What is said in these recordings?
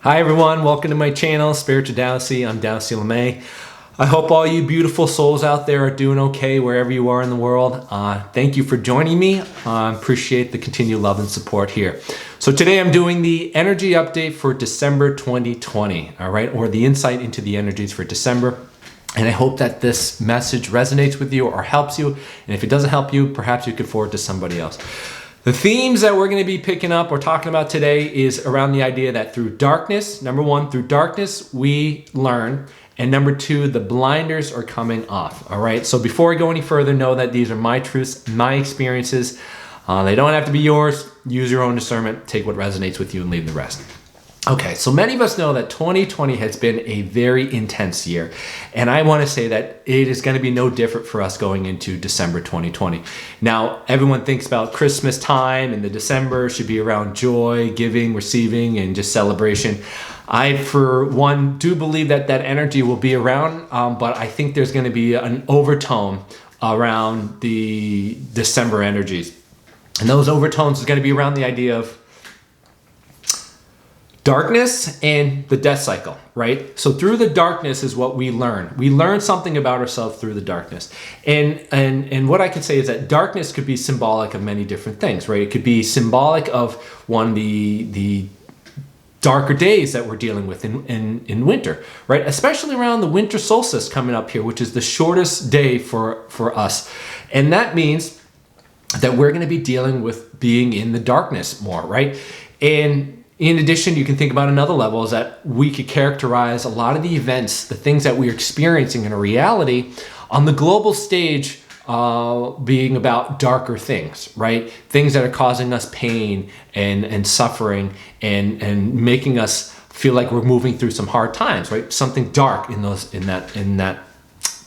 Hi everyone, welcome to my channel, Spiritual Dowsey. I'm Dowsey LeMay. I hope all you beautiful souls out there are doing okay wherever you are in the world. Thank you for joining me. Appreciate the continued love and support here. So today I'm doing the energy update for December 2020, all right, or the insight into the energies for December. And I hope that this message resonates with you or helps you. And if it doesn't help you, perhaps you could forward to somebody else. The themes that we're going to be picking up or talking about today is around the idea that through darkness, number one, through darkness, we learn. And number two, the blinders are coming off. All right. So before we go any further, know that these are my truths, my experiences. They don't have to be yours. Use your own discernment. Take what resonates with you and leave the rest. Okay, so many of us know that 2020 has been a very intense year, and I want to say that it is going to be no different for us going into December 2020. Now, everyone thinks about Christmas time, and the December should be around joy, giving, receiving, and just celebration. I, for one, do believe that that energy will be around, but I think there's going to be an overtone around the December energies. And those overtones is going to be around the idea of darkness and the death cycle, right? So through the darkness is what we learn. We learn something about ourselves through the darkness. And what I can say is that darkness could be symbolic of many different things, right? It could be symbolic of the darker days that we're dealing with in winter, right? Especially around the winter solstice coming up here, which is the shortest day for us. And that means that we're going to be dealing with being in the darkness more, right? And in addition, you can think about another level is that we could characterize a lot of the events, the things that we're experiencing in a reality on the global stage being about darker things, right? Things that are causing us pain and suffering and making us feel like we're moving through some hard times, right? Something dark in that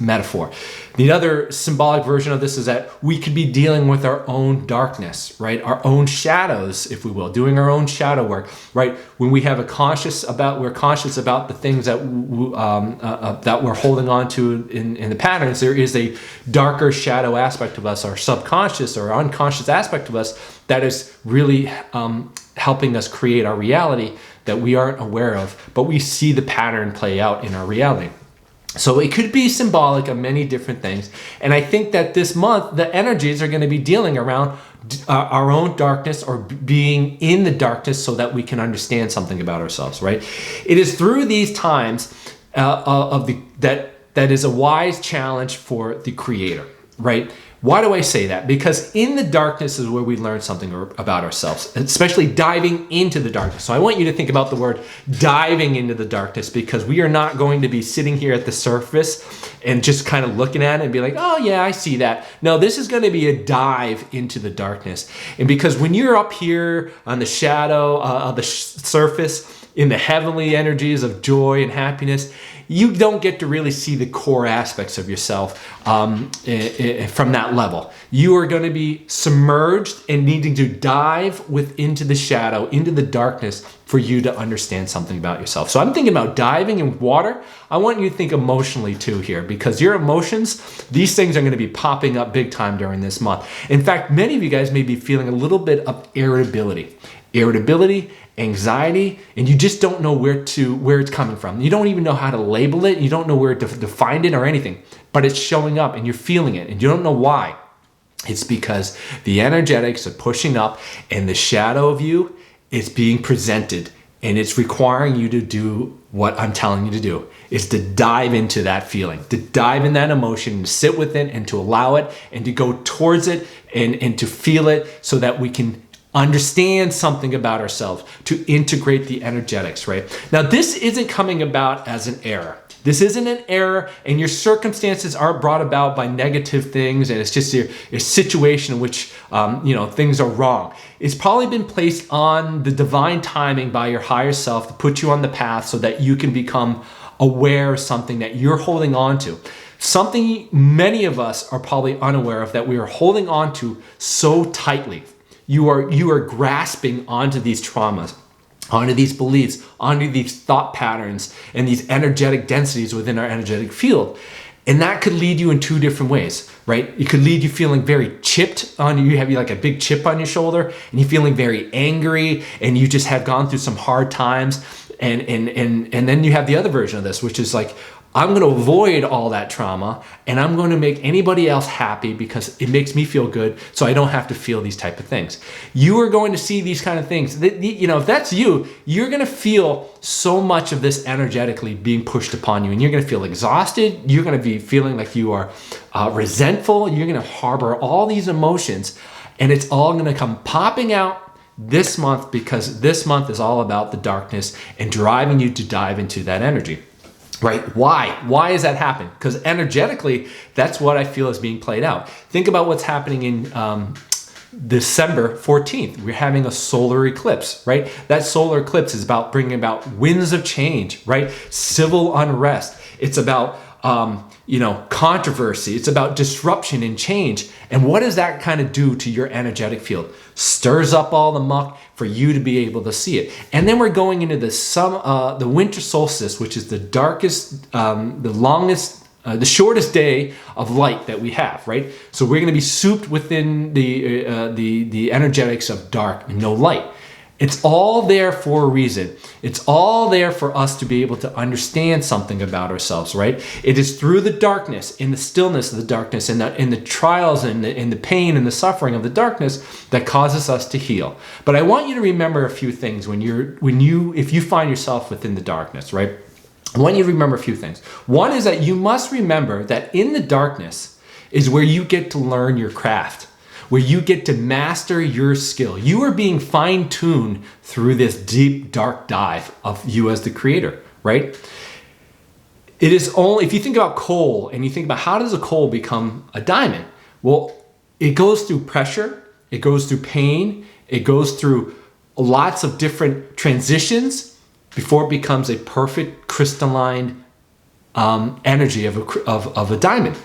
metaphor. The other symbolic version of this is that we could be dealing with our own darkness, right? Our own shadows, if we will, doing our own shadow work, right? When we have we're conscious about the things that that we're holding on to in the patterns. There is a darker shadow aspect of us, our subconscious or unconscious aspect of us that is really helping us create our reality that we aren't aware of, but we see the pattern play out in our reality. So it could be symbolic of many different things. And I think that this month, the energies are going to be dealing around our own darkness or being in the darkness so that we can understand something about ourselves, right? It is through these times that is a wise challenge for the creator, right? Why do I say that? Because in the darkness is where we learn something about ourselves, especially diving into the darkness. So I want you to think about the word diving into the darkness, because we are not going to be sitting here at the surface and just kind of looking at it and be like, oh yeah, I see that. No, this is going to be a dive into the darkness. And because when you're up here on the shadow of the surface, in the heavenly energies of joy and happiness, you don't get to really see the core aspects of yourself from that level. You are going to be submerged and needing to dive into the shadow, into the darkness for you to understand something about yourself. So I'm thinking about diving in water. I want you to think emotionally too here, because your emotions, these things are going to be popping up big time during this month. In fact, many of you guys may be feeling a little bit of irritability, anxiety, and you just don't know where it's coming from. You don't even know how to label it. You don't know where to define it or anything, but it's showing up and you're feeling it and you don't know why. It's because the energetics are pushing up and the shadow of you is being presented, and it's requiring you to do what I'm telling you to do, is to dive into that feeling, to dive in that emotion, to sit with it and to allow it and to go towards it and to feel it so that we can understand something about ourselves, to integrate the energetics, right? Now, this isn't coming about as an error. This isn't an error, and your circumstances aren't brought about by negative things, and it's just a situation in which things are wrong. It's probably been placed on the divine timing by your higher self to put you on the path so that you can become aware of something that you're holding on to. Something many of us are probably unaware of, that we are holding on to so tightly. You are grasping onto these traumas, onto these beliefs, onto these thought patterns, and these energetic densities within our energetic field. And that could lead you in two different ways, right? It could lead you feeling very chipped on you. You have like a big chip on your shoulder, and you're feeling very angry, and you just have gone through some hard times. And then you have the other version of this, which is like, I'm going to avoid all that trauma and I'm going to make anybody else happy because it makes me feel good, so I don't have to feel these type of things. You are going to see these kind of things. If that's you, you're going to feel so much of this energetically being pushed upon you, and you're going to feel exhausted. You're going to be feeling like you are resentful. You're going to harbor all these emotions, and it's all going to come popping out this month, because this month is all about the darkness and driving you to dive into that energy. Right? Why is that happening? Because energetically, that's what I feel is being played out. Think about what's happening in December 14th. We're having a solar eclipse, right? That solar eclipse is about bringing about winds of change, right? Civil unrest. It's about controversy. It's about disruption and change. And what does that kind of do to your energetic field? Stirs up all the muck for you to be able to see it. And then we're going into the winter solstice, which is the darkest, the longest, the shortest day of light that we have, right? So we're going to be souped within the energetics of dark and no light. It's all there for a reason. It's all there for us to be able to understand something about ourselves, right? It is through the darkness, in the stillness of the darkness, in the trials and in the pain and the suffering of the darkness that causes us to heal. But I want you to remember a few things if you find yourself within the darkness, right? I want you to remember a few things. One is that you must remember that in the darkness is where you get to learn your craft, where you get to master your skill. You are being fine-tuned through this deep, dark dive of you as the creator, right? It is only, if you think about coal and you think about how does a coal become a diamond? Well, it goes through pressure, it goes through pain, it goes through lots of different transitions before it becomes a perfect crystalline energy of a diamond.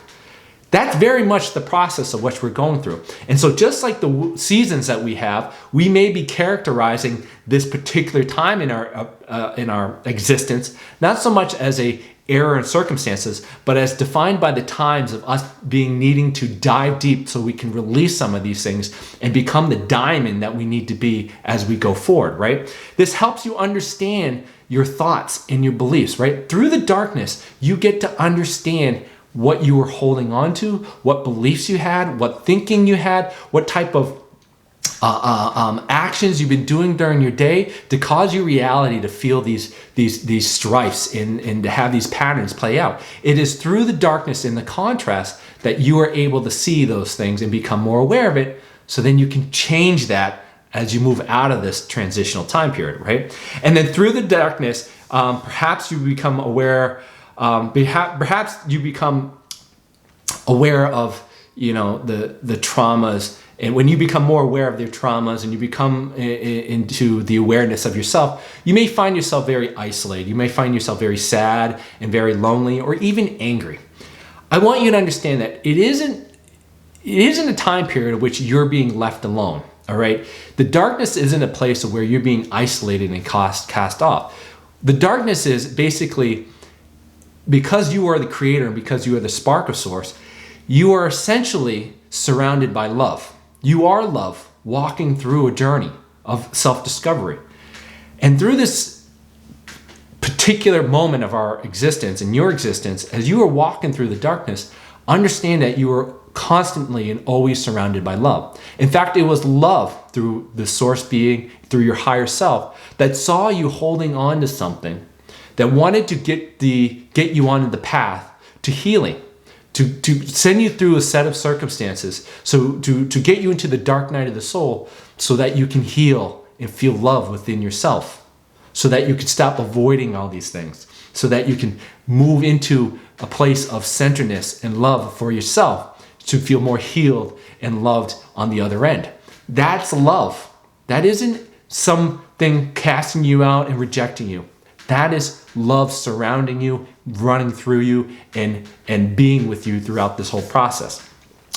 That's very much the process of what we're going through. And so just like the seasons that we have, we may be characterizing this particular time in our existence, not so much as a error in circumstances, but as defined by the times of us needing to dive deep so we can release some of these things and become the diamond that we need to be as we go forward, right? This helps you understand your thoughts and your beliefs, right? Through the darkness, you get to understand what you were holding on to, what beliefs you had, what thinking you had, what type of actions you've been doing during your day to cause your reality to feel these strifes and to have these patterns play out. It is through the darkness and the contrast that you are able to see those things and become more aware of it, so then you can change that as you move out of this transitional time period, right? And then through the darkness, perhaps you become aware. Perhaps you become aware of, the traumas, and when you become more aware of their traumas and you become into the awareness of yourself, you may find yourself very isolated. You may find yourself very sad and very lonely, or even angry. I want you to understand that it isn't a time period in which you're being left alone. All right, the darkness isn't a place where you're being isolated and cast off. The darkness is basically, because you are the creator and because you are the spark of source, you are essentially surrounded by love. You are love walking through a journey of self-discovery. And through this particular moment of our existence and your existence, as you are walking through the darkness, understand that you are constantly and always surrounded by love. In fact, it was love through the source being, through your higher self, that saw you holding on to something, that wanted to get you onto the path to healing, to send you through a set of circumstances, so to get you into the dark night of the soul, so that you can heal and feel love within yourself, so that you can stop avoiding all these things, so that you can move into a place of centeredness and love for yourself, to feel more healed and loved on the other end. That's love. That isn't something casting you out and rejecting you. That is love surrounding you, running through you, and being with you throughout this whole process.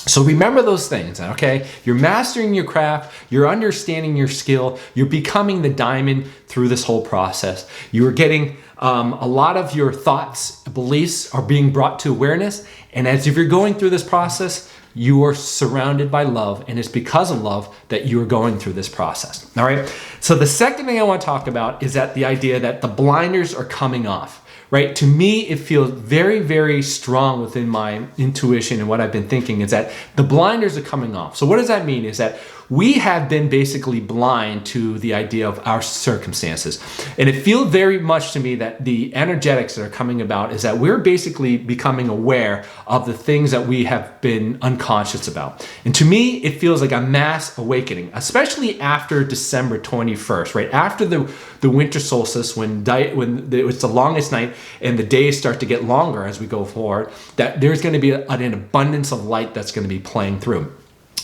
So remember those things, okay? You're mastering your craft, you're understanding your skill, you're becoming the diamond through this whole process. You're getting a lot of your thoughts, beliefs are being brought to awareness, and as if you're going through this process, you are surrounded by love, and it's because of love that you are going through this process. All right. So the second thing I want to talk about is that the idea that the blinders are coming off. Right? To me, it feels very, very strong within my intuition and what I've been thinking is that the blinders are coming off. So what does that mean? Is that we have been basically blind to the idea of our circumstances. And it feels very much to me that the energetics that are coming about is that we're basically becoming aware of the things that we have been unconscious about. And to me, it feels like a mass awakening, especially after December 21st, right? After the winter solstice, when it's the longest night and the days start to get longer as we go forward, that there's going to be an abundance of light that's going to be playing through,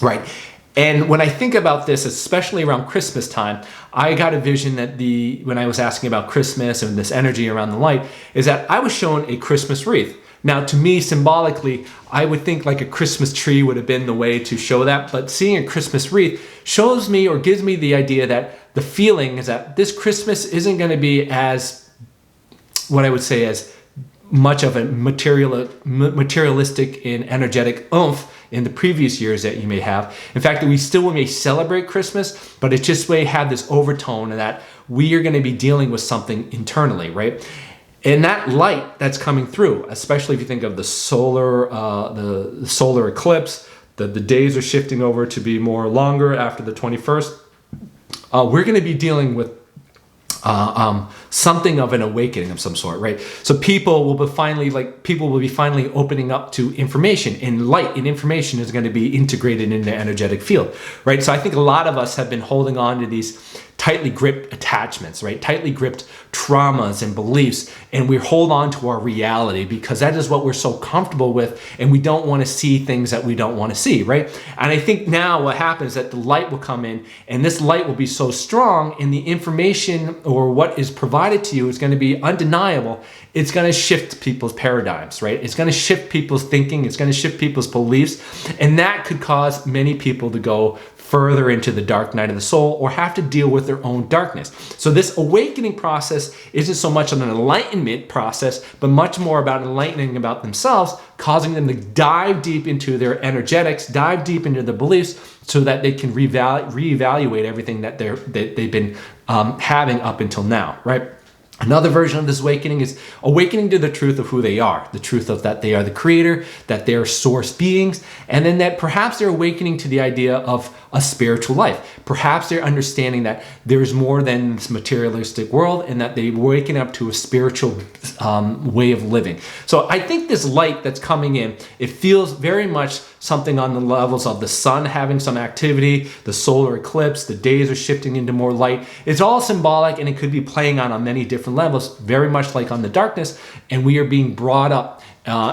right? And when I think about this, especially around Christmas time, I got a vision that when I was asking about Christmas and this energy around the light, is that I was shown a Christmas wreath. Now, to me, symbolically, I would think like a Christmas tree would have been the way to show that, but seeing a Christmas wreath shows me or gives me the idea that the feeling is that this Christmas isn't going to be as, what I would say, as much of a materialistic and energetic oomph in the previous years that you may have. In fact, we still may celebrate Christmas, but it just may have this overtone that we are going to be dealing with something internally, right? And that light that's coming through, especially if you think of the solar eclipse, the days are shifting over to be more longer after the 21st. We're going to be dealing with something of an awakening of some sort, right? So people will be finally opening up to information, and light and information is going to be integrated in the energetic field, right? So I think a lot of us have been holding on to these tightly gripped attachments, right? Tightly gripped traumas and beliefs, and we hold on to our reality because that is what we're so comfortable with, and we don't want to see things that we don't want to see, right? And I think now what happens is that the light will come in, and this light will be so strong, and the information or what is provided to you is going to be undeniable. It's going to shift people's paradigms, right? It's going to shift people's thinking. It's going to shift people's beliefs, and that could cause many people to go further into the dark night of the soul or have to deal with their own darkness. So this awakening process isn't so much an enlightenment process, but much more about enlightening about themselves, causing them to dive deep into their energetics, dive deep into their beliefs so that they can reevaluate everything that they've been having up until now, right? Another version of this awakening is awakening to the truth of who they are, the truth of that they are the creator, that they are source beings, and then that perhaps they're awakening to the idea of a spiritual life. Perhaps they're understanding that there's more than this materialistic world and that they're waking up to a spiritual way of living. So I think this light that's coming in, it feels very much something on the levels of the sun having some activity, the solar eclipse, the days are shifting into more light. It's all symbolic, and it could be playing on many different levels, very much like on the darkness, and we are being brought up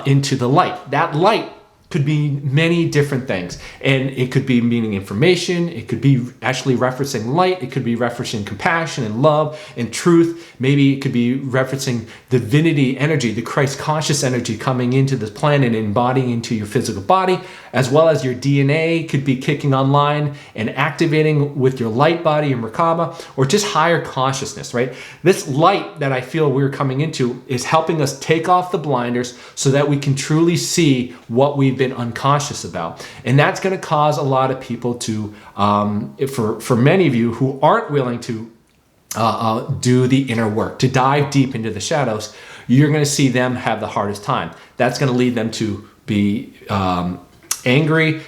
into the light. That light could be many different things, and it could be meaning information, it could be actually referencing light, it could be referencing compassion and love and truth, maybe it could be referencing divinity energy, the Christ conscious energy coming into this planet and embodying into your physical body, as well as your DNA could be kicking online and activating with your light body and Merkaba, or just higher consciousness, right? This light that I feel we're coming into is helping us take off the blinders so that we can truly see what we've been unconscious about. And that's going to cause a lot of people to, for many of you who aren't willing to do the inner work, to dive deep into the shadows, you're going to see them have the hardest time. That's going to lead them to be angry,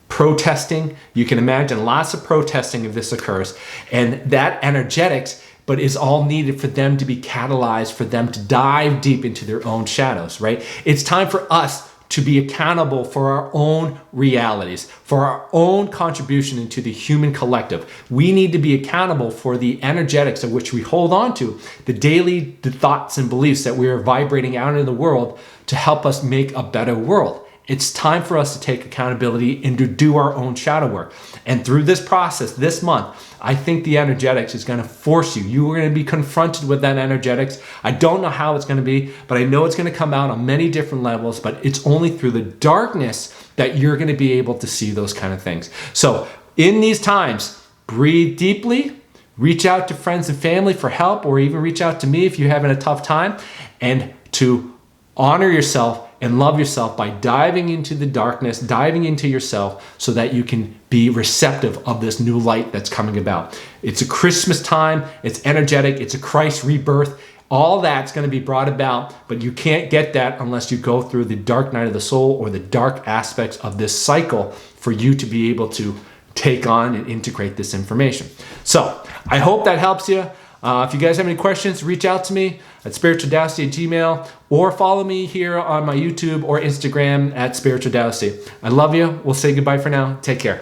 protesting. You can imagine lots of protesting if this occurs. And that energetics, but is all needed for them to be catalyzed, for them to dive deep into their own shadows, right? It's time for us to be accountable for our own realities, for our own contribution into the human collective. We need to be accountable for the energetics of which we hold on to, the thoughts and beliefs that we are vibrating out into the world to help us make a better world. It's time for us to take accountability and to do our own shadow work. And through this process, this month, I think the energetics is going to force you. You are going to be confronted with that energetics. I don't know how it's going to be, but I know it's going to come out on many different levels, but it's only through the darkness that you're going to be able to see those kind of things. So in these times, breathe deeply, reach out to friends and family for help, or even reach out to me if you're having a tough time, and to honor yourself and love yourself by diving into the darkness, diving into yourself so that you can be receptive of this new light that's coming about. It's a Christmas time, it's energetic, it's a Christ rebirth. All that's going to be brought about, but you can't get that unless you go through the dark night of the soul or the dark aspects of this cycle for you to be able to take on and integrate this information. So I hope that helps you. If you guys have any questions, reach out to me at spiritualdowsy@gmail.com or follow me here on my YouTube or Instagram at spiritualdowsy. I love you. We'll say goodbye for now. Take care.